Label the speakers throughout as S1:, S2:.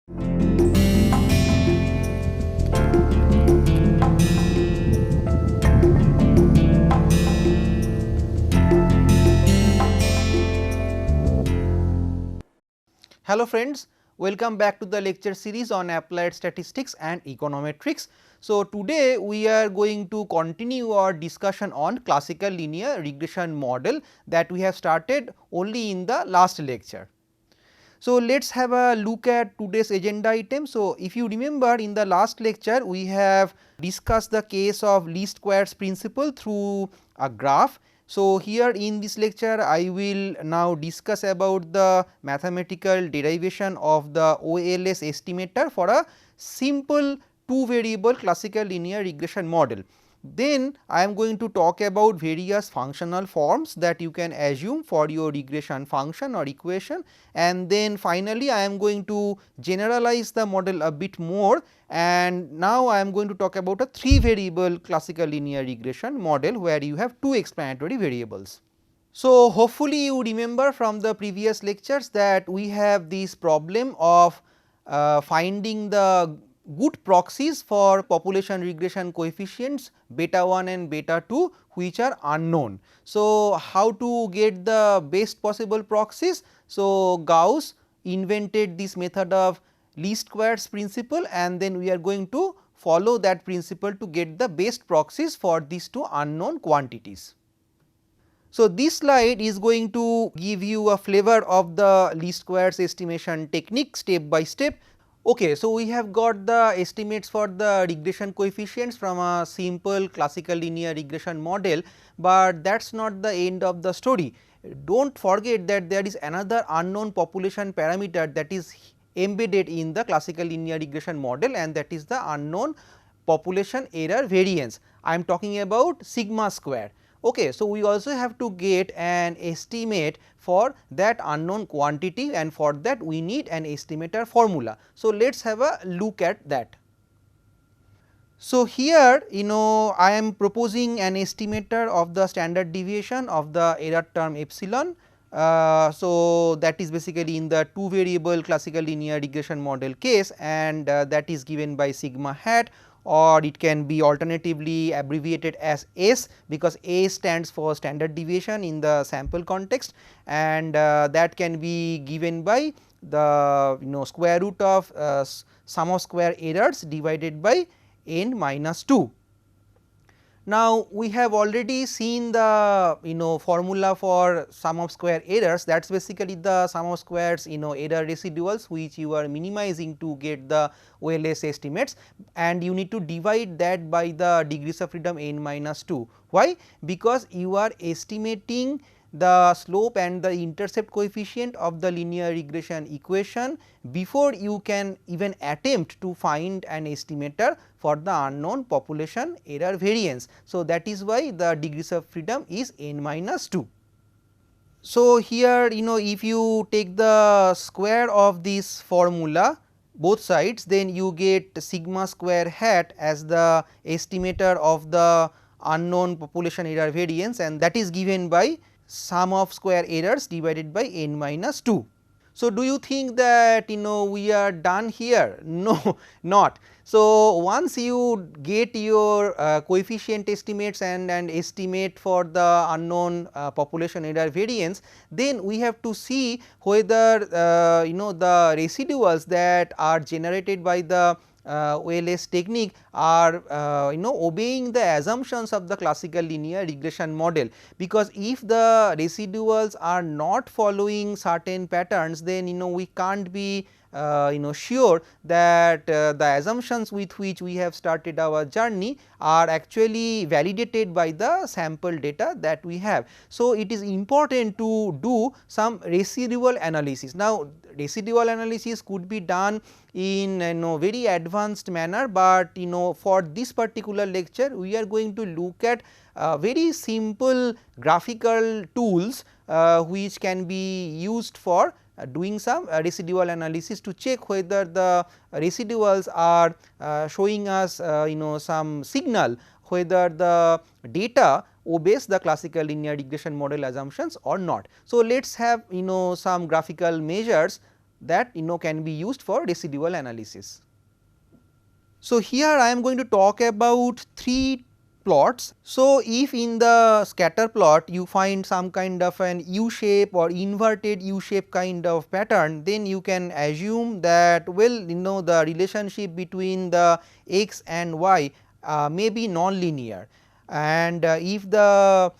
S1: Hello friends, welcome back to the lecture series on applied statistics and econometrics. So, today we are going to continue our discussion on classical linear regression model that we have started only in the last lecture. So, let us have a look at today's agenda item. So, if you remember, in the last lecture we have discussed the case of least squares principle through a graph. So, here in this lecture I will now discuss about the mathematical derivation of the OLS estimator for a simple two variable classical linear regression model. Then I am going to talk about various functional forms that you can assume for your regression function or equation, and then finally I am going to generalize the model a bit more, and now I am going to talk about a three variable classical linear regression model where you have two explanatory variables. So, hopefully you remember from the previous lectures that we have this problem of finding the good proxies for population regression coefficients beta 1 and beta 2 which are unknown. So, how to get the best possible proxies? So, Gauss invented this method of least squares principle, and then we are going to follow that principle to get the best proxies for these two unknown quantities. So, this slide is going to give you a flavor of the least squares estimation technique step by step. Okay, so we have got the estimates for the regression coefficients from a simple classical linear regression model, but that is not the end of the story. Do not forget that there is another unknown population parameter that is embedded in the classical linear regression model, and that is the unknown population error variance. I am talking about sigma square. Okay, so we also have to get an estimate for that unknown quantity, and for that we need an estimator formula. So, let us have a look at that. So, here I am proposing an estimator of the standard deviation of the error term epsilon. So, that is basically in the two variable classical linear regression model case, and that is given by sigma hat, or it can be alternatively abbreviated as S, because A stands for standard deviation in the sample context, and that can be given by the square root of sum of square errors divided by n minus 2. Now, we have already seen the formula for sum of square errors, that is basically the sum of squares error residuals which you are minimizing to get the OLS estimates, and you need to divide that by the degrees of freedom n minus 2. Why? Because you are estimating the slope and the intercept coefficient of the linear regression equation before you can even attempt to find an estimator for the unknown population error variance. So, that is why the degrees of freedom is n minus 2. So, here if you take the square of this formula both sides, then you get sigma square hat as the estimator of the unknown population error variance, and that is given by sum of square errors divided by n minus 2. So, do you think that we are done here? No, not. So, once you get your coefficient estimates and estimate for the unknown population error variance, then we have to see whether the residuals that are generated by the OLS technique are obeying the assumptions of the classical linear regression model, because if the residuals are not following certain patterns, then we can't be sure that the assumptions with which we have started our journey are actually validated by the sample data that we have. So, it is important to do some residual analysis. Now, residual analysis could be done in very advanced manner, but for this particular lecture we are going to look at very simple graphical tools which can be used for doing some residual analysis to check whether the residuals are showing us some signal whether the data obeys the classical linear regression model assumptions or not. So, let us have some graphical measures that can be used for residual analysis. So, here I am going to talk about 3 plots. So, if in the scatter plot you find some kind of an U shape or inverted U shape kind of pattern, then you can assume that the relationship between the x and y may be non-linear, and if the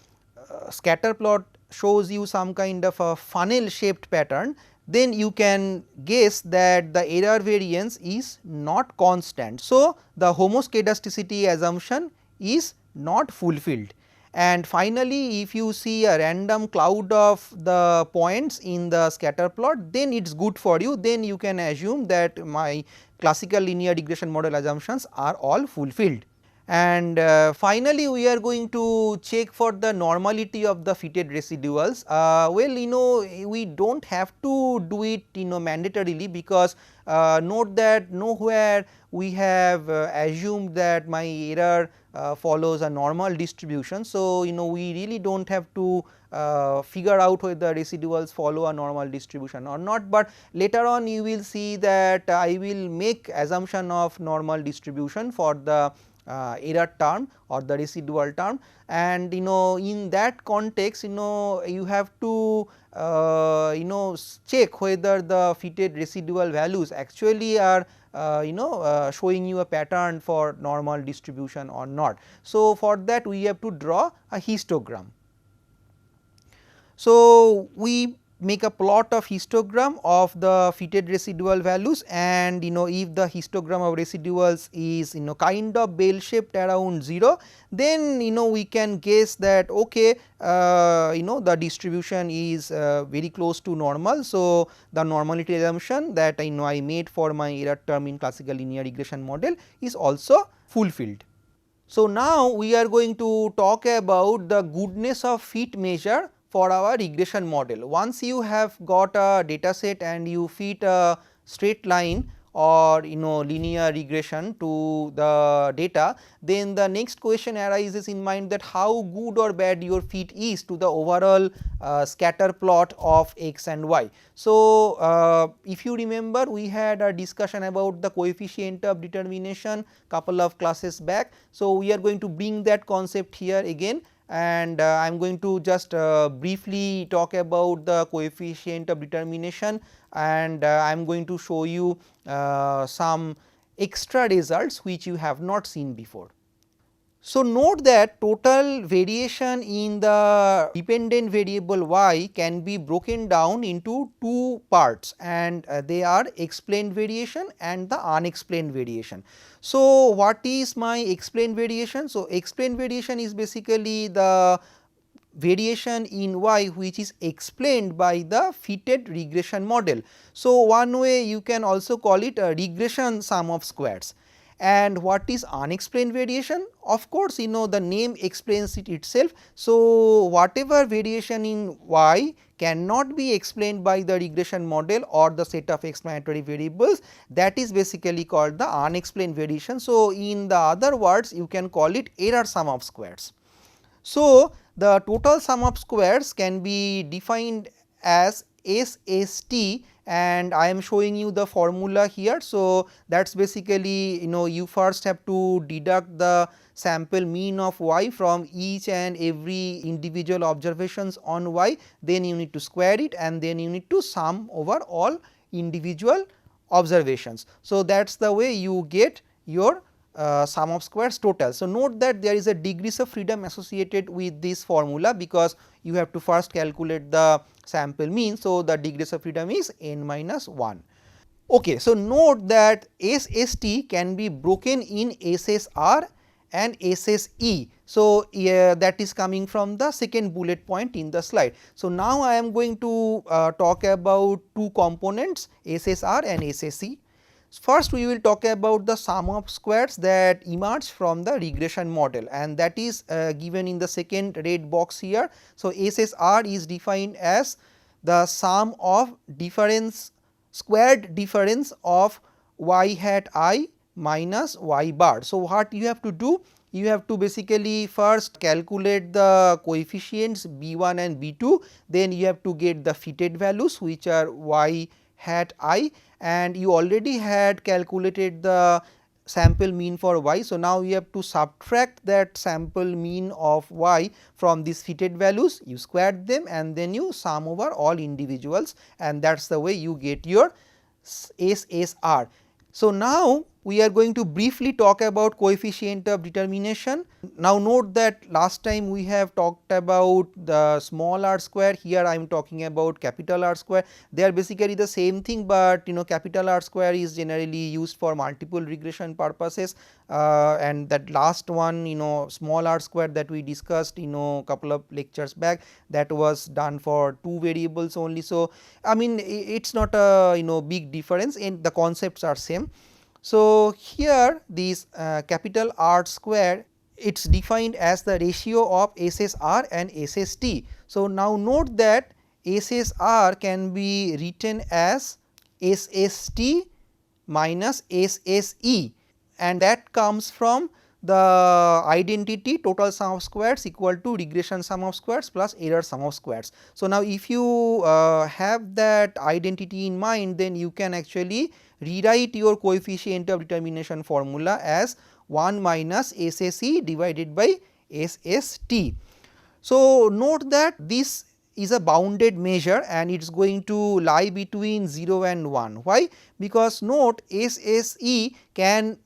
S1: scatter plot shows you some kind of a funnel shaped pattern, then you can guess that the error variance is not constant. So, the homoscedasticity assumption is not fulfilled. And finally, if you see a random cloud of the points in the scatter plot, then it is good for you, then you can assume that my classical linear regression model assumptions are all fulfilled. And finally, we are going to check for the normality of the fitted residuals. We do not have to do it mandatorily, because note that nowhere we have assumed that my error follows a normal distribution. So, we really do not have to figure out whether residuals follow a normal distribution or not, but later on you will see that I will make assumption of normal distribution for the error term or the residual term, and in that context you have to check whether the fitted residual values actually are showing you a pattern for normal distribution or not. So, for that we have to draw a histogram. So, we make a plot of histogram of the fitted residual values, and if the histogram of residuals is kind of bell shaped around 0, then we can guess that okay, the distribution is very close to normal. So, the normality assumption that I made for my error term in classical linear regression model is also fulfilled. So, now we are going to talk about the goodness of fit measure for our regression model. Once you have got a data set and you fit a straight line or linear regression to the data, then the next question arises in mind that how good or bad your fit is to the overall scatter plot of x and y. So, if you remember, we had a discussion about the coefficient of determination couple of classes back. So, we are going to bring that concept here again, and I am going to just briefly talk about the coefficient of determination, and I am going to show you some extra results which you have not seen before. So, note that total variation in the dependent variable y can be broken down into 2 parts, and they are explained variation and the unexplained variation. So, what is my explained variation? So, explained variation is basically the variation in y which is explained by the fitted regression model. So, one way you can also call it a regression sum of squares. And what is unexplained variation? Of course, the name explains it itself. So, whatever variation in y cannot be explained by the regression model or the set of explanatory variables, that is basically called the unexplained variation. So, in the other words, you can call it error sum of squares. So, the total sum of squares can be defined as SST, and I am showing you the formula here. So, that is basically you first have to deduct the sample mean of y from each and every individual observations on y, then you need to square it and then you need to sum over all individual observations. So, that is the way you get your sum of squares total. So, note that there is a degrees of freedom associated with this formula, because you have to first calculate the sample mean. So, the degrees of freedom is n minus 1. Okay, so, note that SST can be broken in SSR and SSE. So, that is coming from the second bullet point in the slide. So, now I am going to talk about 2 components, SSR and SSE. First, we will talk about the sum of squares that emerge from the regression model, and that is given in the second red box here. So, SSR is defined as the sum of squared difference of y hat I minus y bar. So, what you have to do? You have to basically first calculate the coefficients B1 and B2, then you have to get the fitted values which are y hat I, and you already had calculated the sample mean for y. So, now you have to subtract that sample mean of y from these fitted values, you squared them and then you sum over all individuals, and that is the way you get your SSR. So, now we are going to briefly talk about coefficient of determination. Now, note that last time we have talked about the small r square, here I am talking about capital R square. They are basically the same thing, but capital R square is generally used for multiple regression purposes, and that last one small r square that we discussed couple of lectures back, that was done for 2 variables only. So, I mean it is not a big difference, and the concepts are same. So, here this capital R square, it is defined as the ratio of SSR and SST. So, now note that SSR can be written as SST minus SSE, and that comes from the identity total sum of squares equal to regression sum of squares plus error sum of squares. So, now if you have that identity in mind, then you can actually rewrite your coefficient of determination formula as 1 minus SSE divided by SST. So, note that this is a bounded measure and it is going to lie between 0 and 1. Why? Because note SSE can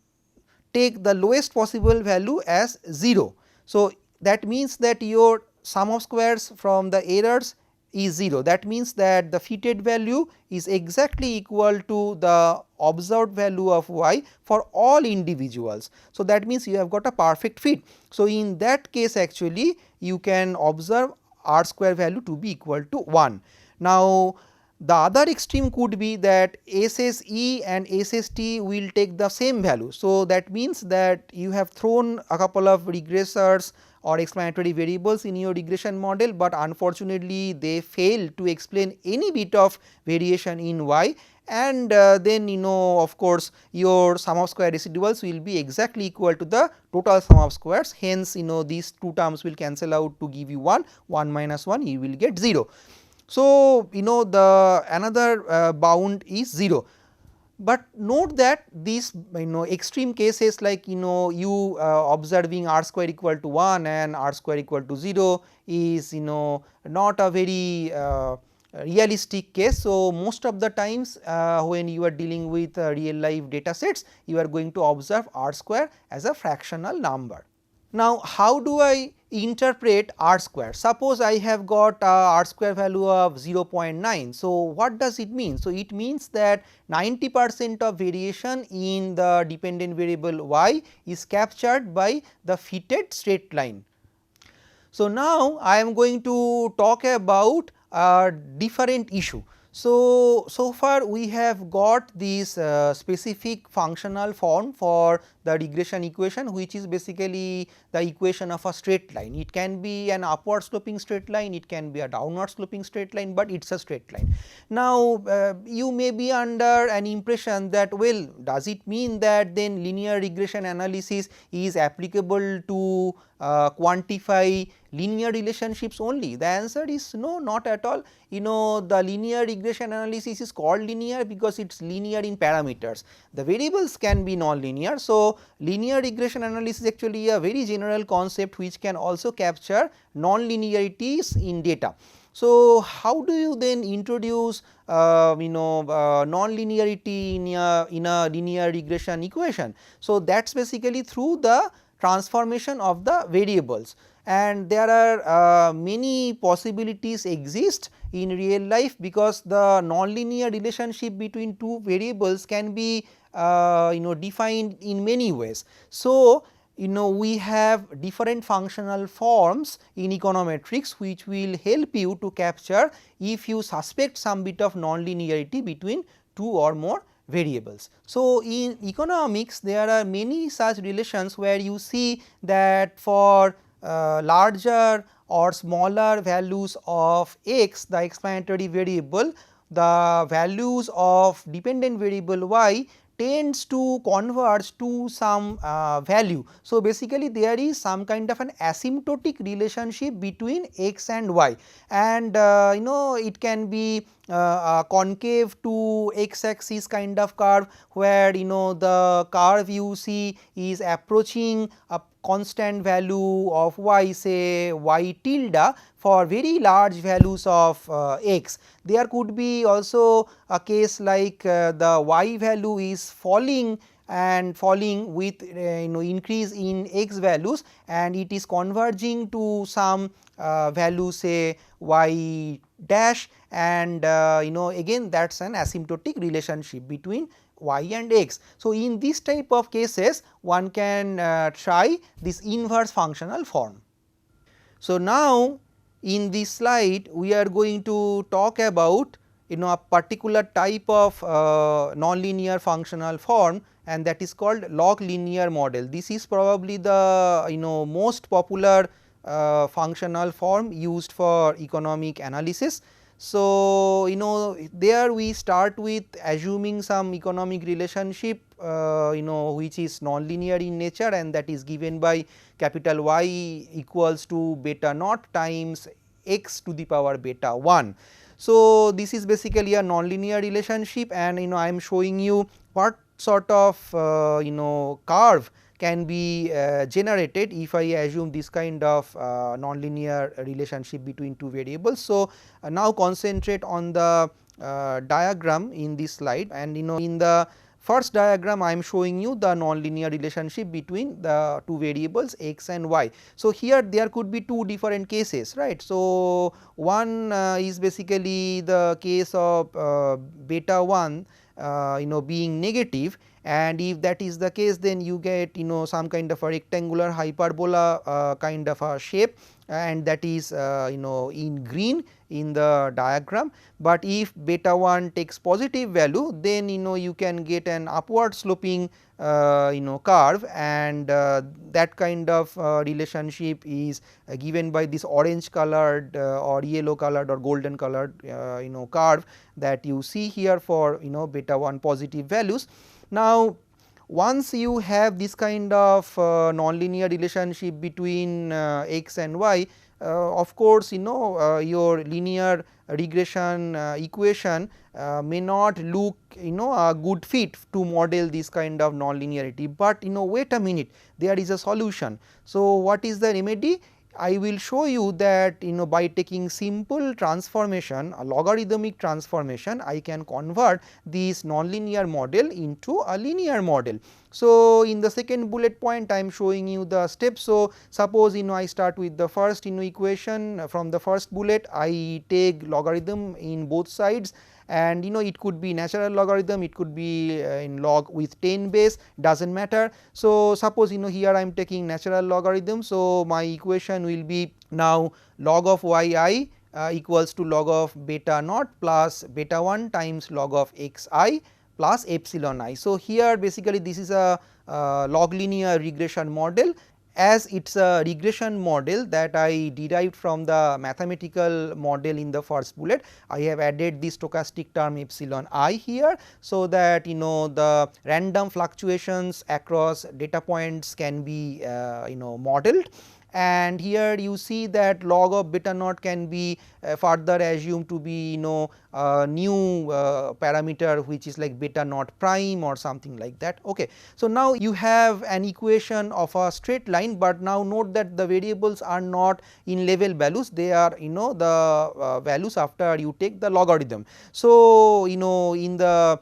S1: take the lowest possible value as 0. So, that means that your sum of squares from the errors is 0. That means that the fitted value is exactly equal to the observed value of y for all individuals. So, that means you have got a perfect fit. So, in that case actually you can observe r square value to be equal to 1. Now, the other extreme could be that SSE and SST will take the same value. So, that means that you have thrown a couple of regressors or explanatory variables in your regression model, but unfortunately they fail to explain any bit of variation in y, and then of course your sum of square residuals will be exactly equal to the total sum of squares. Hence these two terms will cancel out to give you 1 minus 1, you will get 0. So, the another bound is 0. But note that these extreme cases like you observing r square equal to 1 and r square equal to 0 is not a very realistic case. So, most of the times when you are dealing with real life data sets, you are going to observe r square as a fractional number. Now, how do I interpret r square? Suppose I have got a r square value of 0.9. So, what does it mean? So, it means that 90% of variation in the dependent variable y is captured by the fitted straight line. So, now I am going to talk about a different issue. So far we have got this specific functional form for the regression equation, which is basically the equation of a straight line. It can be an upward sloping straight line, it can be a downward sloping straight line, but it is a straight line. Now, you may be under an impression that, well, does it mean that then linear regression analysis is applicable to quantify linear relationships only? The answer is no, not at all. The linear regression analysis is called linear because it is linear in parameters. The variables can be non-linear. So, linear regression analysis is actually a very general concept which can also capture non-linearities in data. So, how do you then introduce non-linearity in a linear regression equation? So, that is basically through the transformation of the variables, and there are many possibilities exist in real life, because the nonlinear relationship between two variables can be defined in many ways. So, we have different functional forms in econometrics which will help you to capture if you suspect some bit of nonlinearity between two or more variables. So, in economics there are many such relations where you see that for larger or smaller values of x, the explanatory variable, the values of dependent variable y tends to converge to some value. So, basically there is some kind of an asymptotic relationship between x and y, and it can be concave to x axis kind of curve, where the curve you see is approaching a constant value of y, say y tilde, for very large values of x. There could be also a case like the y value is falling and falling with increase in x values, and it is converging to some value, say y dash, and again that is an asymptotic relationship between y and x. So, in this type of cases one can try this inverse functional form. So, now in this slide we are going to talk about a particular type of nonlinear functional form, and that is called Loglinear model. This is probably the most popular functional form used for economic analysis. So, there we start with assuming some economic relationship which is nonlinear in nature, and that is given by capital Y equals to beta naught times x to the power beta 1. So, this is basically a nonlinear relationship, and I am showing you what sort of curve can be generated if I assume this kind of nonlinear relationship between two variables. So, now concentrate on the diagram in this slide, and in the first diagram I am showing you the nonlinear relationship between the two variables x and y. So, here there could be two different cases, right. So, one is basically the case of beta 1 being negative, and if that is the case, then you get some kind of a rectangular hyperbola kind of a shape, and that is in green in the diagram. But if beta 1 takes positive value, then you can get an upward sloping curve, and that kind of relationship is given by this orange colored or yellow colored or golden colored curve that you see here for beta 1 positive values. Now, once you have this kind of nonlinear relationship between x and y, of course, your linear regression equation may not look a good fit to model this kind of nonlinearity, but wait a minute, there is a solution. So, what is the remedy? I will show you that by taking simple transformation, a logarithmic transformation, I can convert this nonlinear model into a linear model. So, in the second bullet point I am showing you the steps. So, suppose I start with the first equation from the first bullet, I take logarithm in both sides, and it could be natural logarithm, it could be in log with 10 base, does not matter. So, suppose here I am taking natural logarithm. So, my equation will be now log of yi equals to log of beta naught plus beta 1 times log of xi plus epsilon I. So, here basically this is a Loglinear regression model. As it is a regression model that I derived from the mathematical model in the first bullet, I have added this stochastic term epsilon I here, so that the random fluctuations across data points can be modeled. And here you see that log of beta naught can be further assumed to be a new parameter which is like beta naught prime or something like that. Okay. So, now you have an equation of a straight line, but now note that the variables are not in level values, they are the values after you take the logarithm. So, in the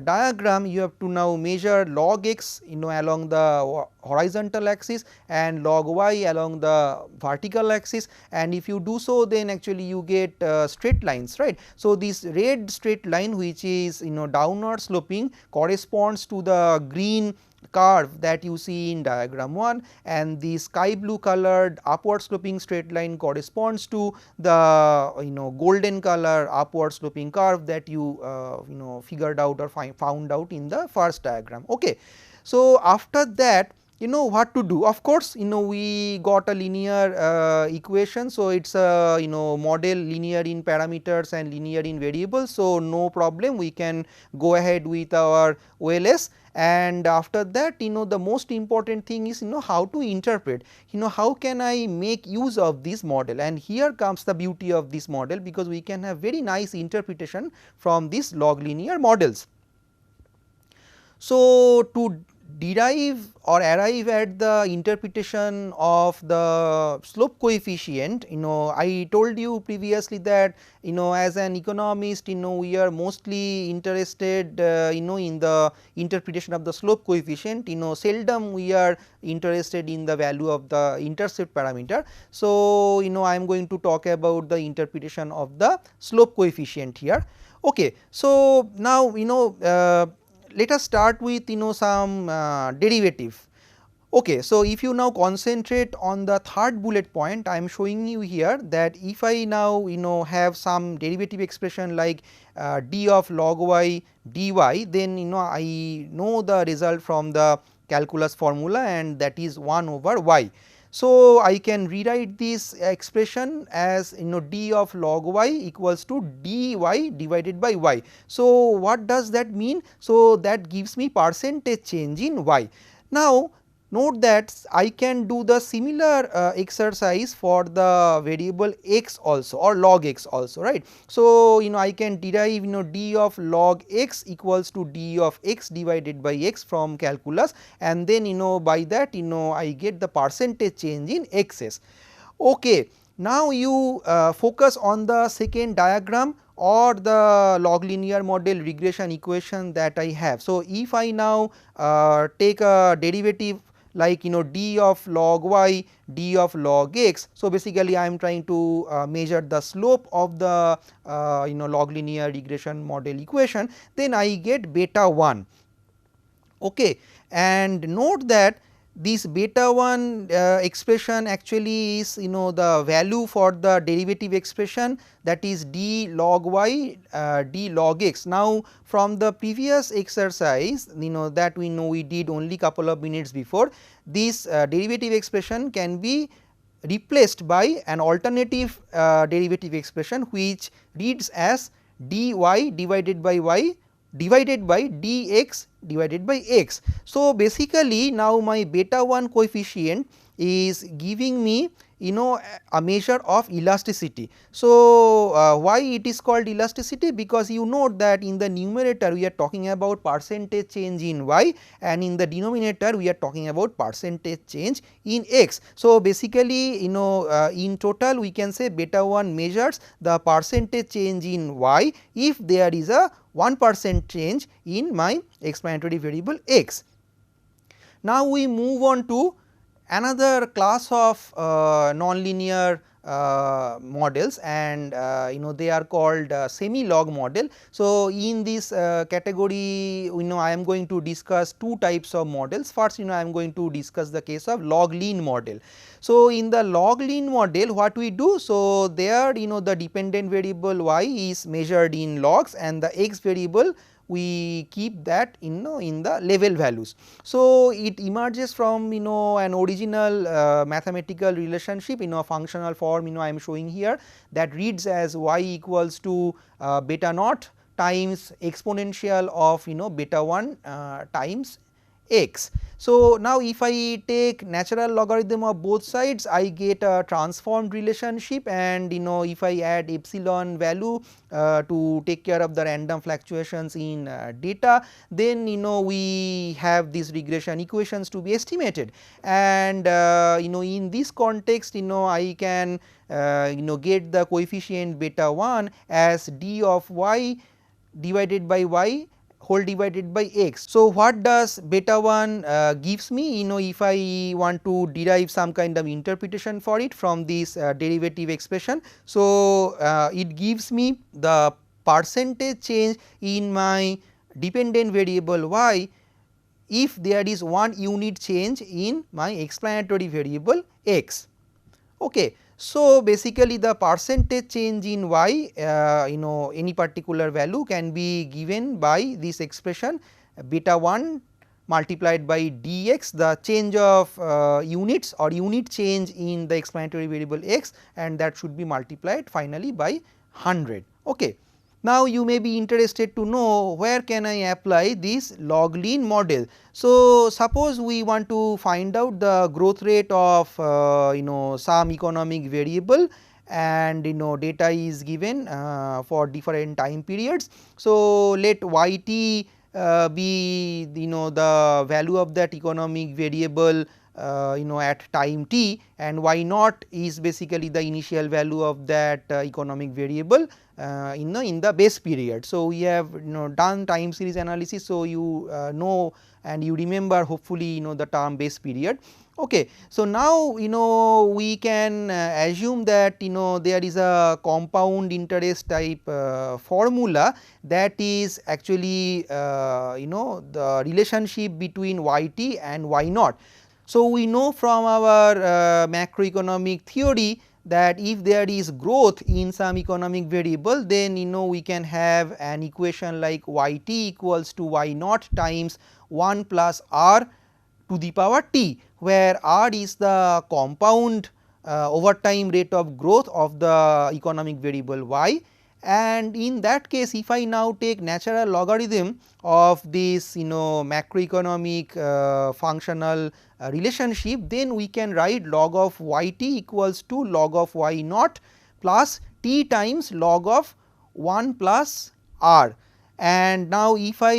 S1: diagram you have to now measure log x along the horizontal axis and log y along the vertical axis, and if you do so, then actually you get straight lines, right. So, this red straight line which is downward sloping corresponds to the green curve that you see in diagram 1, and the sky blue colored upward sloping straight line corresponds to the golden color upward sloping curve that you figured out or found out in the first diagram. Okay. So, after that what to do. Of course, we got a linear equation, so it's a model linear in parameters and linear in variables. So no problem, we can go ahead with our OLS. And after that, the most important thing is how to interpret, how can I make use of this model. And here comes the beauty of this model, because we can have very nice interpretation from these log linear models. So to derive or arrive at the interpretation of the slope coefficient, I told you previously that as an economist, we are mostly interested in the interpretation of the slope coefficient. Seldom we are interested in the value of the intercept parameter. So I am going to talk about the interpretation of the slope coefficient here. Okay, so now let us start with some derivative. Okay, so if you now concentrate on the third bullet point, I am showing you here that if I now have some derivative expression like d of log y dy, then I know the result from the calculus formula, and that is 1 over y. So I can rewrite this expression as d of log y equals to dy divided by y. So what does that mean? So that gives me percentage change in y. Now note that I can do the similar exercise for the variable x also, or log x also, right. So I can derive d of log x equals to d of x divided by x from calculus, and then by that I get the percentage change in x's. Okay. Now you focus on the second diagram or the log linear model regression equation that I have. So if I now take a derivative like d of log y, d of log x. So basically I am trying to measure the slope of the log linear regression model equation, then I get beta 1. Okay. And note that this beta 1 expression actually is the value for the derivative expression, that is d log y d log x. Now from the previous exercise that we did only couple of minutes before, this derivative expression can be replaced by an alternative derivative expression which reads as dy divided by y divided by dx divided by x. So basically now my beta 1 coefficient is giving me a measure of elasticity. So why it is called elasticity? Because you note that in the numerator we are talking about percentage change in y, and in the denominator we are talking about percentage change in x. So basically in total we can say beta 1 measures the percentage change in y if there is a 1% change in my explanatory variable x. Now we move on to another class of nonlinear models, and they are called semi-log model. So in this category I am going to discuss two types of models. First I am going to discuss the case of log-lean model. So in the log-lean model what we do, so there the dependent variable y is measured in logs, and the x variable we keep that in the level values. So it emerges from an original mathematical relationship in a functional form I am showing here, that reads as y equals to beta naught times exponential of beta 1 times x. So now if I take natural logarithm of both sides, I get a transformed relationship, and if I add epsilon value to take care of the random fluctuations in data, then we have these regression equations to be estimated. And in this context I can get the coefficient beta 1 as d of y divided by y whole divided by x. So what does beta 1 gives me? If I want to derive some kind of interpretation for it from this derivative expression, so it gives me the percentage change in my dependent variable y if there is 1 unit change in my explanatory variable x. Okay. So basically the percentage change in y any particular value can be given by this expression beta 1 multiplied by dx, the change of units or unit change in the explanatory variable x, and that should be multiplied finally by 100. Okay. Now, you may be interested to know where can I apply this Loglinear model. So, suppose we want to find out the growth rate of some economic variable, and data is given for different time periods. So, let y t be the value of that economic variable at time t, and y naught is basically the initial value of that economic variable in the base period. So, we have done time series analysis. So, you know and you remember hopefully the term base period. Okay. So, now we can assume that there is a compound interest type formula that is actually the relationship between y t and y naught. So, we know from our macroeconomic theory that if there is growth in some economic variable, then we can have an equation like y t equals to y naught times 1 plus r to the power t, where r is the compound over time rate of growth of the economic variable y. And in that case, if I now take natural logarithm of this macroeconomic functional relationship, then we can write log of y t equals to log of y naught plus t times log of 1 plus r. And now, if I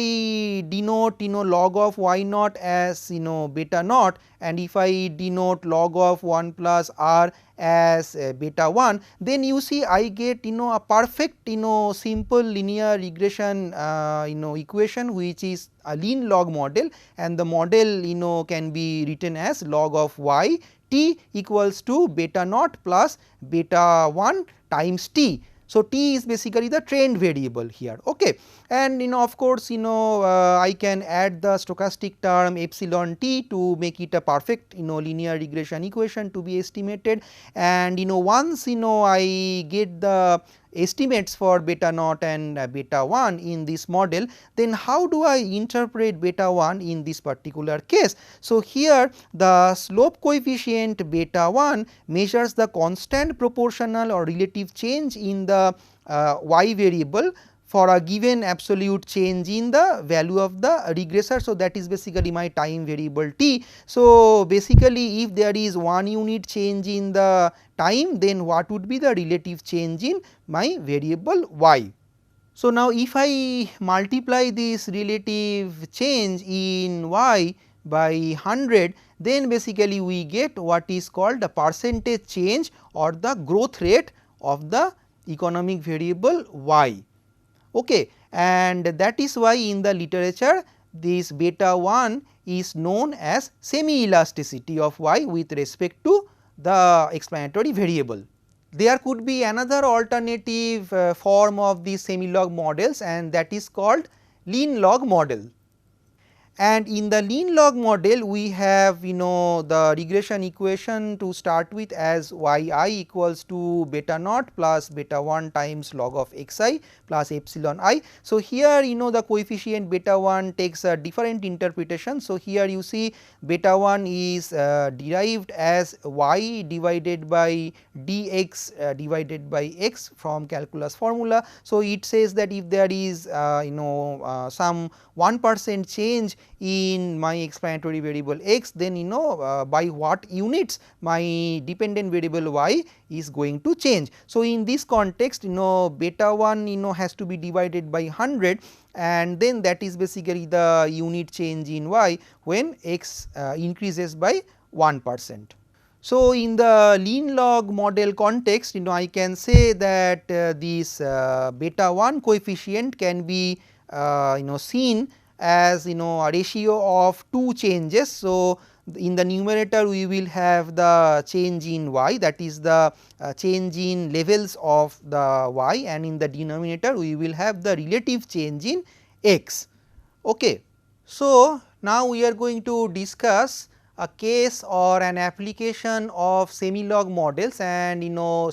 S1: denote log of y naught as beta naught, and if I denote log of 1 plus r as beta 1, then you see I get a perfect simple linear regression equation, which is a lean log model, and the model can be written as log of y t equals to beta naught plus beta 1 times t. So, t is basically the trend variable here. Okay. And of course, I can add the stochastic term epsilon t to make it a perfect linear regression equation to be estimated. And once I get the estimates for beta naught and beta 1 in this model, then how do I interpret beta 1 in this particular case? So, here the slope coefficient beta 1 measures the constant proportional or relative change in the y variable for a given absolute change in the value of the regressor. So, that is basically my time variable t. So, basically if there is 1 unit change in the time, then what would be the relative change in my variable y. So, now if I multiply this relative change in y by 100, then basically we get what is called the percentage change or the growth rate of the economic variable y. Okay. And that is why in the literature this beta 1 is known as semi elasticity of y with respect to the explanatory variable. There could be another alternative form of the Semilog models, and that is called lean log model. And in the lean log model, we have the regression equation to start with as y I equals to beta naught plus beta 1 times log of x I plus epsilon I. So, here the coefficient beta 1 takes a different interpretation. So, here you see beta 1 is derived as y divided by dx divided by x from calculus formula. So, it says that if there is some 1% change in my explanatory variable x, then by what units my dependent variable y is going to change. So, in this context beta 1 has to be divided by 100, and then that is basically the unit change in y when x increases by 1%. So, in the lean log model context I can say that this beta 1 coefficient can be seen as a ratio of two changes. So, in the numerator we will have the change in y, that is the change in levels of the y, and in the denominator we will have the relative change in x. Okay. So, now we are going to discuss a case or an application of Semilog models, and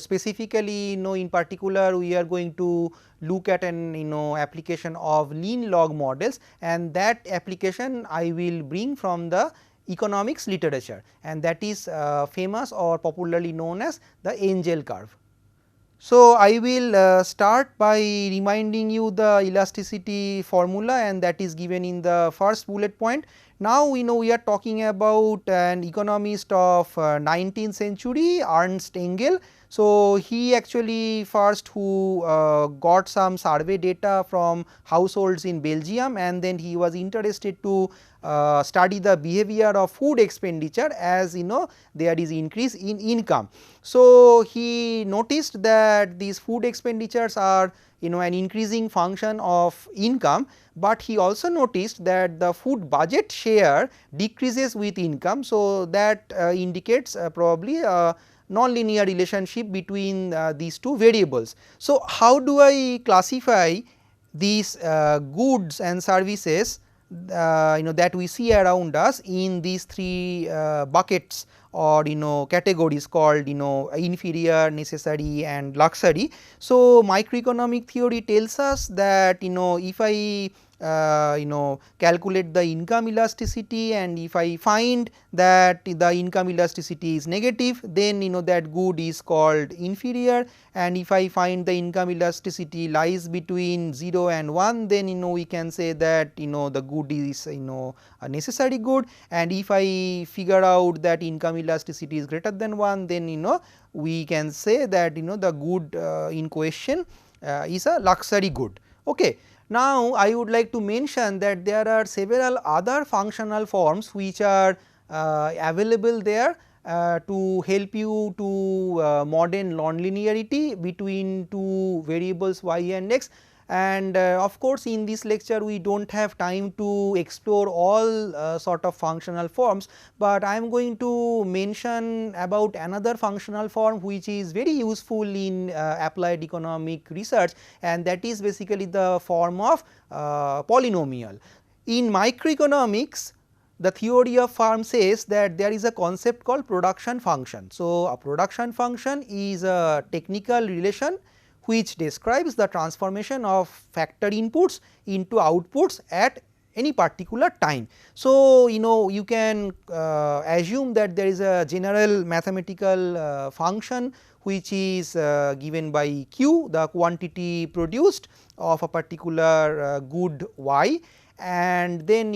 S1: specifically in particular we are going to look at an application of lean log models, and that application I will bring from the economics literature, and that is famous or popularly known as the Engel curve. So, I will start by reminding you the elasticity formula, and that is given in the first bullet point. Now, we are talking about an economist of 19th century, Ernst Engel. So, he actually first who got some survey data from households in Belgium, and then he was interested to study the behavior of food expenditure as there is increase in income. So, he noticed that these food expenditures are an increasing function of income, but he also noticed that the food budget share decreases with income. So, that indicates probably a non-linear relationship between these two variables. So, how do I classify these goods and services that we see around us in these three buckets or categories called inferior, necessary and luxury. So, microeconomic theory tells us that if I calculate the income elasticity, and if I find that the income elasticity is negative, then that good is called inferior, and if I find the income elasticity lies between 0 and 1, then we can say that the good is a necessary good, and if I figure out that income elasticity is greater than 1, then we can say that the good in question is a luxury good. Okay. Now, I would like to mention that there are several other functional forms which are available there to help you to model nonlinearity between two variables y and x. And of course, in this lecture we do not have time to explore all sort of functional forms, but I am going to mention about another functional form which is very useful in applied economic research, and that is basically the form of polynomial. In microeconomics, the theory of form says that there is a concept called production function. So, a production function is a technical relation which describes the transformation of factor inputs into outputs at any particular time. So, you can assume that there is a general mathematical function which is given by q, the quantity produced of a particular good y, and then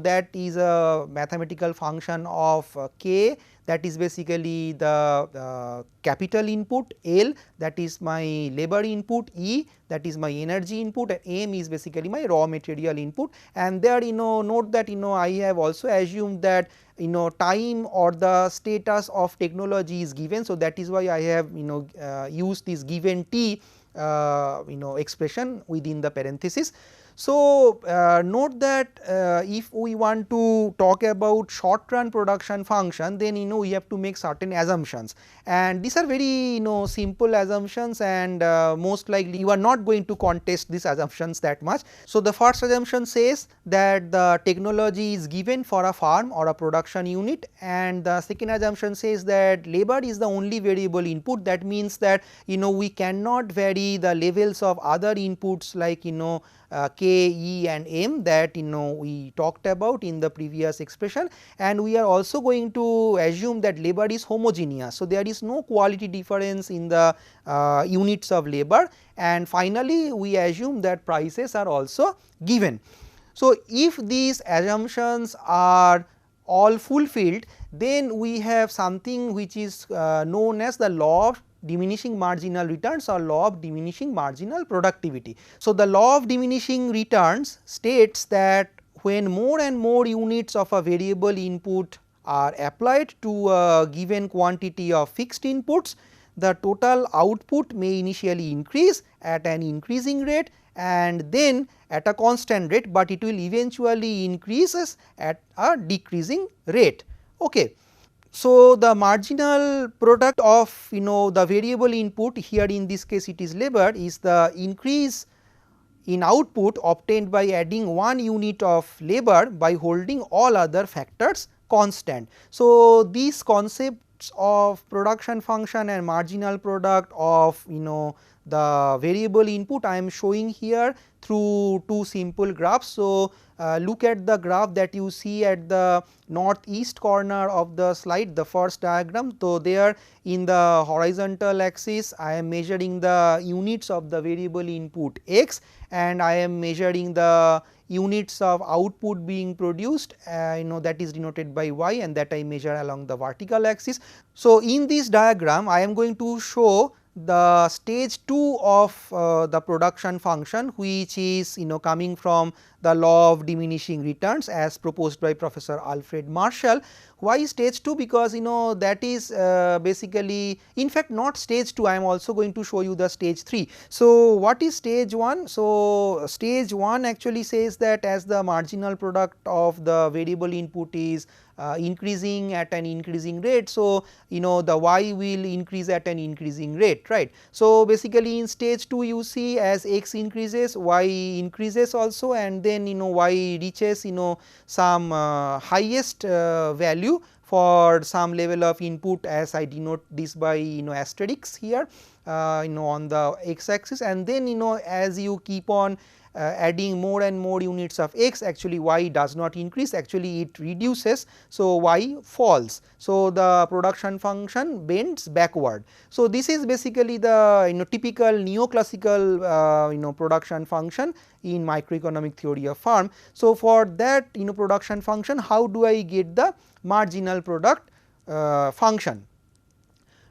S1: that is a mathematical function of k, that is basically the capital input, L that is my labor input, E that is my energy input, and M is basically my raw material input. And there note that I have also assumed that time or the status of technology is given. So, that is why I have used this given T expression within the parenthesis. So, note that if we want to talk about short run production function, then we have to make certain assumptions, and these are very simple assumptions, and most likely you are not going to contest these assumptions that much. So, the first assumption says that the technology is given for a farm or a production unit, and the second assumption says that labor is the only variable input. That means that we cannot vary the levels of other inputs like K, E and M that we talked about in the previous expression, and we are also going to assume that labor is homogeneous. So, there is no quality difference in the units of labor, and finally, we assume that prices are also given. So, if these assumptions are all fulfilled, then we have something which is known as the law of diminishing marginal returns or law of diminishing marginal productivity. So, the law of diminishing returns states that when more and more units of a variable input are applied to a given quantity of fixed inputs, the total output may initially increase at an increasing rate and then at a constant rate, but it will eventually increases at a decreasing rate. Okay. So, the marginal product of the variable input, here in this case it is labor, is the increase in output obtained by adding 1 unit of labor by holding all other factors constant. So, these concepts of production function and marginal product of the variable input I am showing here through two simple graphs. So, look at the graph that you see at the northeast corner of the slide, the first diagram. So, there in the horizontal axis I am measuring the units of the variable input x, and I am measuring the units of output being produced, that is denoted by y, and that I measure along the vertical axis. So, in this diagram I am going to show the stage 2 of the production function, which is coming from the law of diminishing returns as proposed by Professor Alfred Marshall. Why stage 2? Because that is basically, in fact not stage 2, I am also going to show you the stage 3. So, what is stage 1? So, stage 1 actually says that as the marginal product of the variable input is increasing at an increasing rate. So, the y will increase at an increasing rate, right. So, basically in stage 2 you see as x increases, y increases also, and then y reaches some highest value for some level of input, as I denote this by asterisks here on the x axis, and then as you keep on adding more and more units of x, actually y does not increase, actually it reduces. So, y falls. So, the production function bends backward. So, this is basically the typical neoclassical production function in microeconomic theory of firm. So, for that production function, how do I get the marginal product function?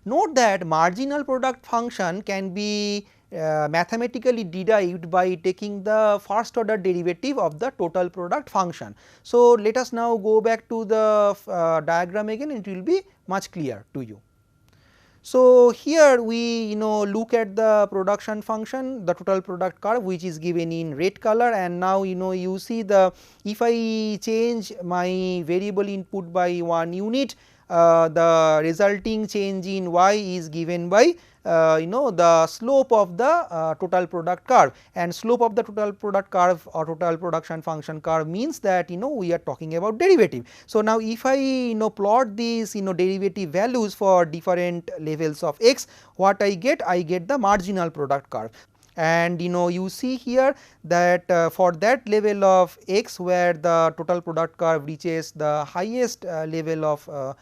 S1: Note that marginal product function can be mathematically derived by taking the first order derivative of the total product function. So, let us now go back to the diagram again, and it will be much clearer to you. So, here we look at the production function, the total product curve, which is given in red color, and now you see the, if I change my variable input by 1 unit, the resulting change in y is given by the slope of the total product curve, and slope of the total product curve or total production function curve means that we are talking about derivative. So, now if I plot these derivative values for different levels of x, what I get? I get the marginal product curve. And you see here that for that level of x where the total product curve reaches the highest level of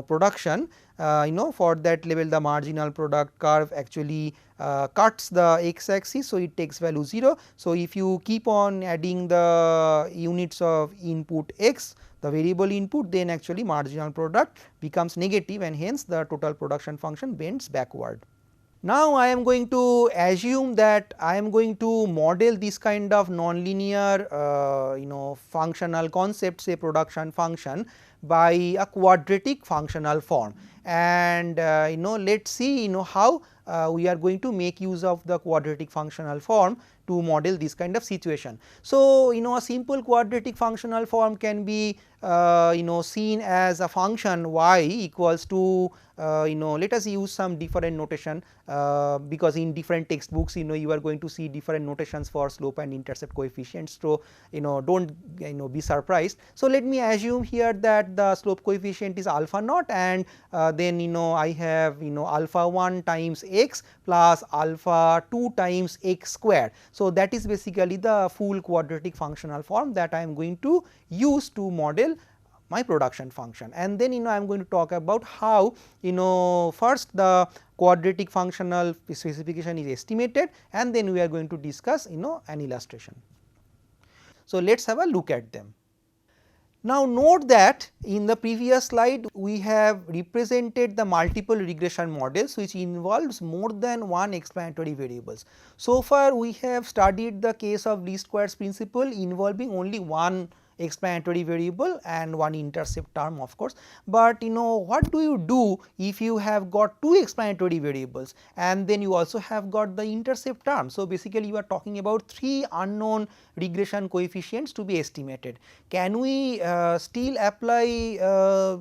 S1: production, for that level the marginal product curve actually cuts the x axis. So, it takes value 0. So, if you keep on adding the units of input x, the variable input, then actually marginal product becomes negative, and hence the total production function bends backward. Now, I am going to assume that I am going to model this kind of nonlinear functional concept, say production function, by a quadratic functional form, and let us see how we are going to make use of the quadratic functional form to model this kind of situation. So, a simple quadratic functional form can be seen as a function y equals to let us use some different notation, because in different textbooks you are going to see different notations for slope and intercept coefficients. So, do not be surprised. So, let me assume here that the slope coefficient is alpha naught, and then I have alpha 1 times x plus alpha 2 times x square. So, that is basically the full quadratic functional form that I am going to use to model my production function, and then I am going to talk about how first the quadratic functional specification is estimated, and then we are going to discuss an illustration. So, let us have a look at them. Now, note that in the previous slide we have represented the multiple regression models which involves more than one explanatory variables. So far we have studied the case of least squares principle involving only one explanatory variable and one intercept term, of course, but what do you do if you have got two explanatory variables and then you also have got the intercept term. So, basically you are talking about three unknown regression coefficients to be estimated. Can we still apply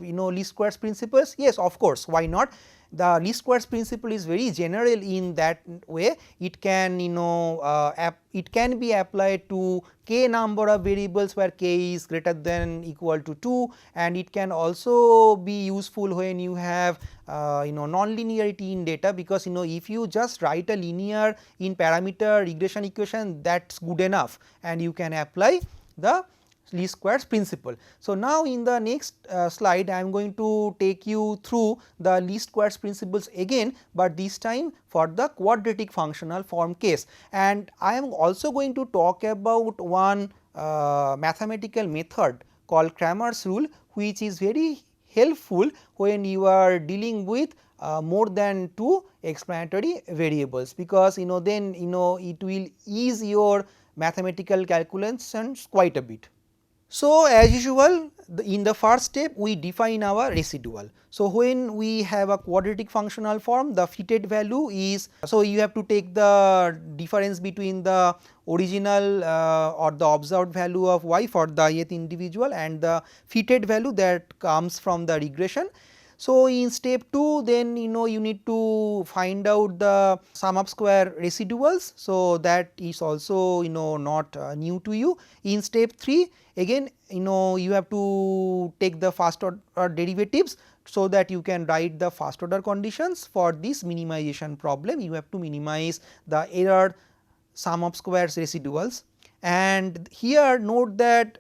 S1: least squares principles? Yes, of course, why not? the least squares principle is very general in that way. It can it can be applied to k number of variables where k is greater than equal to 2, and it can also be useful when you have non-linearity in data, because if you just write a linear in parameter regression equation, that is good enough and you can apply the least squares principle. So, now in the next slide I am going to take you through the least squares principles again, but this time for the quadratic functional form case, and I am also going to talk about one mathematical method called Cramer's rule, which is very helpful when you are dealing with more than 2 explanatory variables, because then it will ease your mathematical calculations quite a bit. So, as usual in the first step we define our residual. So, when we have a quadratic functional form, the fitted value is, so you have to take the difference between the original or the observed value of y for the ith individual and the fitted value that comes from the regression. So, in step 2 then you need to find out the sum of square residuals. So, that is also not new to you. In step 3 again you have to take the first order derivatives, so that you can write the first order conditions for this minimization problem. You have to minimize the error sum of squares residuals, and here note that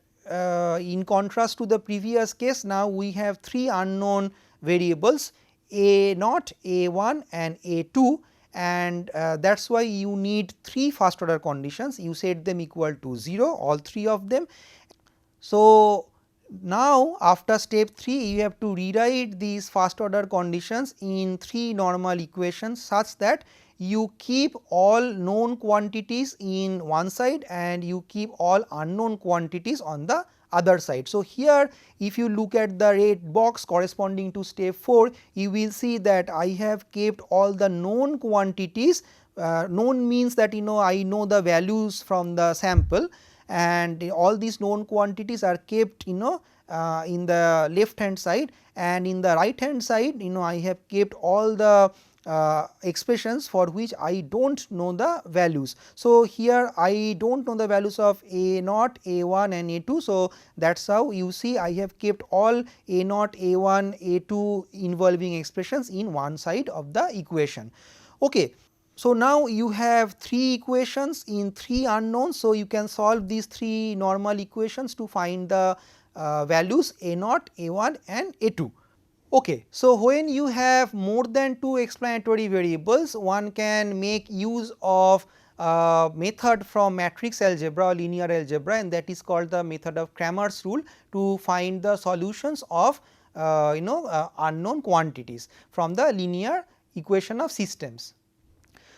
S1: in contrast to the previous case, now we have 3 unknown variables a naught, a1 and a2, and that is why you need 3 first order conditions. You set them equal to 0, all 3 of them. So, now after step 3 you have to rewrite these first order conditions in 3 normal equations, such that you keep all known quantities in one side and you keep all unknown quantities on the other side. So, here if you look at the red box corresponding to step 4, you will see that I have kept all the known quantities. Known means that I know the values from the sample, and all these known quantities are kept in the left hand side, and in the right hand side I have kept all the expressions for which I do not know the values. So, here I do not know the values of a naught, a1 and a2. So, that is how you see I have kept all a naught, a1, a2 involving expressions in one side of the equation. Okay. So, now you have 3 equations in 3 unknowns. So, you can solve these 3 normal equations to find the values a naught, a1 and a2. Okay. So, when you have more than 2 explanatory variables, one can make use of method from matrix algebra or linear algebra, and that is called the method of Cramer's rule, to find the solutions of unknown quantities from the linear equation of systems.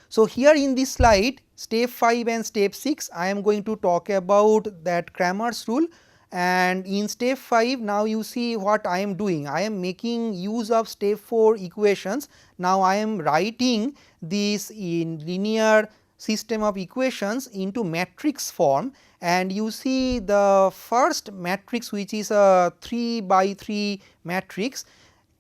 S1: So, here in this slide step 5 and step 6 I am going to talk about that Cramer's rule, and in step 5 now you see what I am doing. I am making use of step 4 equations. Now, I am writing this in linear system of equations into matrix form, and you see the first matrix, which is a 3 by 3 matrix.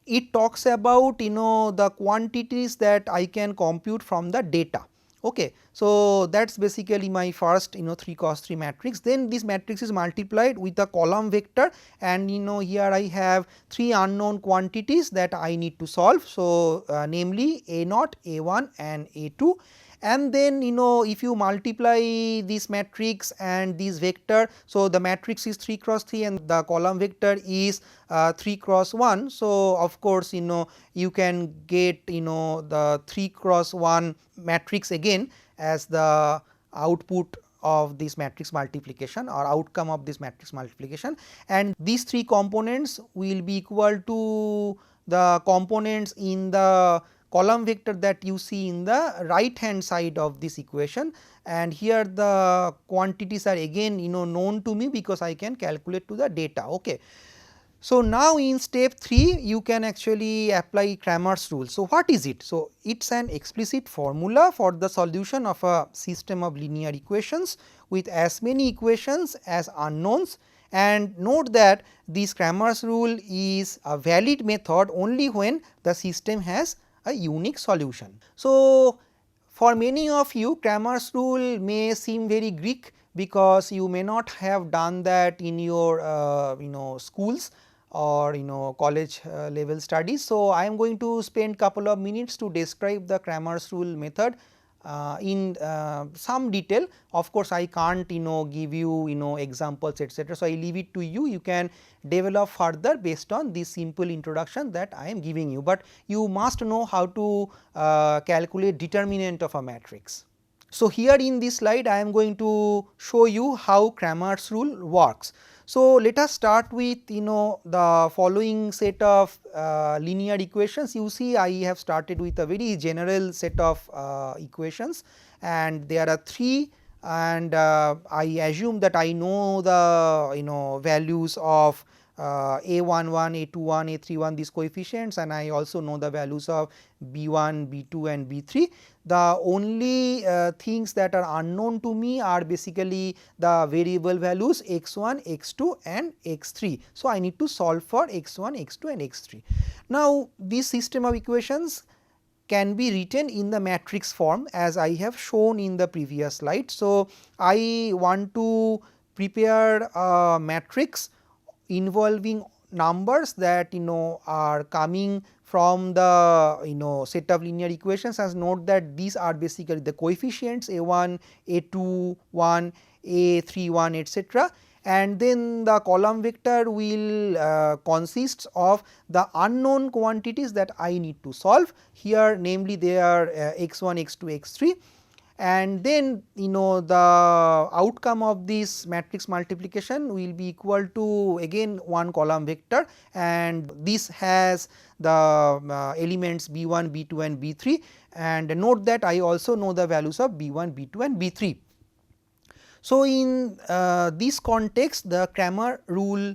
S1: It talks about the quantities that I can compute from the data. Okay. So, that is basically my first 3 cross 3 matrix. Then this matrix is multiplied with a column vector, and here I have 3 unknown quantities that I need to solve. So, namely a naught, a1 and a2. And then if you multiply this matrix and this vector, so the matrix is 3 cross 3 and the column vector is 3 cross 1. So, of course, you can get the 3 cross 1 matrix again as the output of this matrix multiplication or outcome of this matrix multiplication, and these 3 components will be equal to the components in the column vector that you see in the right hand side of this equation, and here the quantities are again known to me because I can calculate to the data. Okay. So, now in step 3 you can actually apply Cramer's rule. So, what is it? So, it is an explicit formula for the solution of a system of linear equations with as many equations as unknowns, and note that this Cramer's rule is a valid method only when the system has a unique solution. So, for many of you, Cramer's rule may seem very Greek, because you may not have done that in your schools or college level studies. So, I am going to spend couple of minutes to describe the Cramer's rule method in some detail. Of course, I can't give you examples etc. So, I leave it to you, you can develop further based on this simple introduction that I am giving you, but you must know how to calculate determinant of a matrix. So, here in this slide I am going to show you how Cramer's rule works. So, let us start with the following set of linear equations. You see, I have started with a very general set of equations, and there are 3, and I assume that I know the values of A11, A21, A31, these coefficients, and I also know the values of B1, B2 and B3. The only things that are unknown to me are basically the variable values x1, x2 and x3. So, I need to solve for x1, x2 and x3. Now, this system of equations can be written in the matrix form as I have shown in the previous slide. So, I want to prepare a matrix involving numbers that are coming from the set of linear equations, as note that these are basically the coefficients A1, A2, 1, A3, 1 etc. And then the column vector will consists of the unknown quantities that I need to solve. Here namely they are x1, x2, x3, and then the outcome of this matrix multiplication will be equal to again one column vector, and this has the elements B1, B2 and B3, and note that I also know the values of B1, B2 and B3. So, in this context, the Cramer rule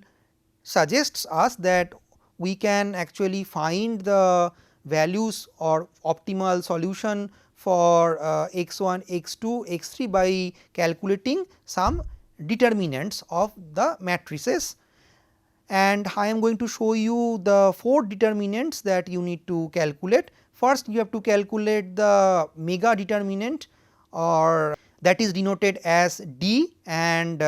S1: suggests us that we can actually find the values or optimal solution for x1, x2, x3 by calculating some determinants of the matrices, and I am going to show you the 4 determinants that you need to calculate. First, you have to calculate the mega determinant, or that is denoted as D, and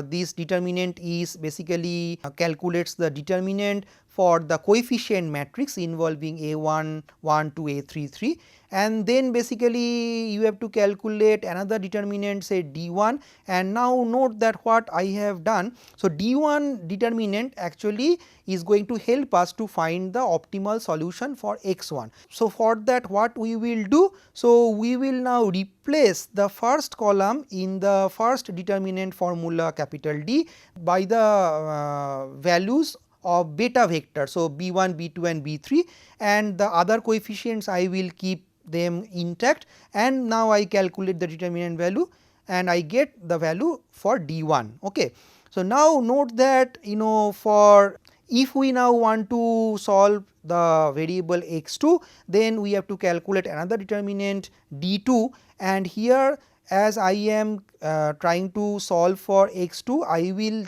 S1: this determinant is basically calculates the determinant for the coefficient matrix involving A1, 1 to A3, 3, and then basically you have to calculate another determinant, say D1, and now note that what I have done. So, D1 determinant actually is going to help us to find the optimal solution for x1. So, for that what we will do? So, we will now replace the first column in the first determinant formula capital D by the values of beta vector. So, B1, B2 and B3, and the other coefficients I will keep them intact, and now I calculate the determinant value and I get the value for D1. Okay. So, now note that for if we now want to solve the variable x2, then we have to calculate another determinant D2, and here as I am trying to solve for x2, I will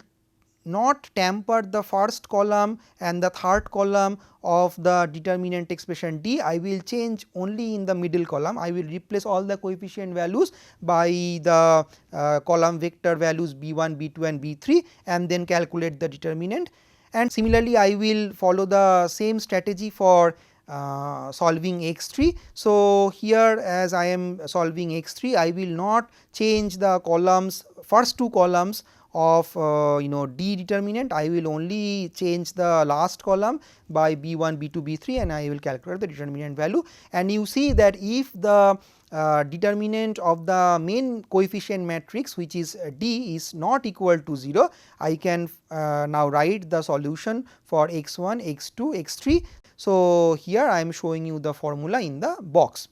S1: not tamper the first column and the third column of the determinant expression D. I will change only in the middle column. I will replace all the coefficient values by the column vector values B1, B2 and B3, and then calculate the determinant. And similarly, I will follow the same strategy for solving x3. So, here as I am solving x3, I will not change the columns, first 2 columns of D determinant. I will only change the last column by B1, B2, B3, and I will calculate the determinant value. And you see that if the determinant of the main coefficient matrix, which is D, is not equal to 0, I can now write the solution for x1, x2, x3. So, here I am showing you the formula in the box.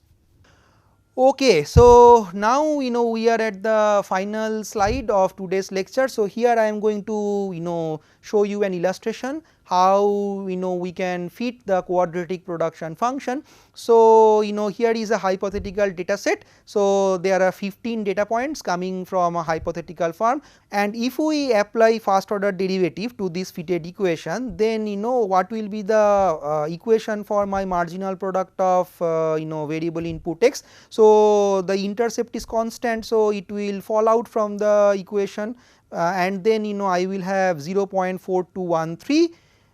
S1: Okay, so now we are at the final slide of today's lecture. So, here I am going to show you an illustration how we can fit the quadratic production function. So, here is a hypothetical data set. So, there are 15 data points coming from a hypothetical form, and if we apply first order derivative to this fitted equation, then what will be the equation for my marginal product of variable input x. So, the intercept is constant, so it will fall out from the equation, and then I will have 0.4213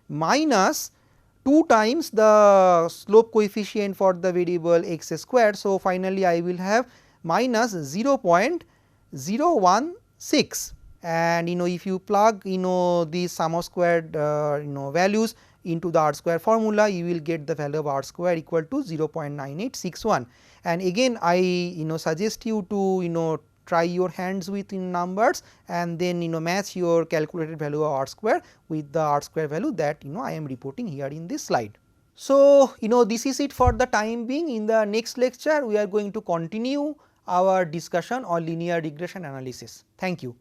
S1: minus 2 times the slope coefficient for the variable x square. So, finally, I will have minus 0.016, and if you plug these sum of squared values into the R square formula, you will get the value of R square equal to 0.9861. And again I suggest you to try your hands with numbers, and then match your calculated value of R square with the R square value that I am reporting here in this slide. So, this is it for the time being. In the next lecture we are going to continue our discussion on linear regression analysis. Thank you.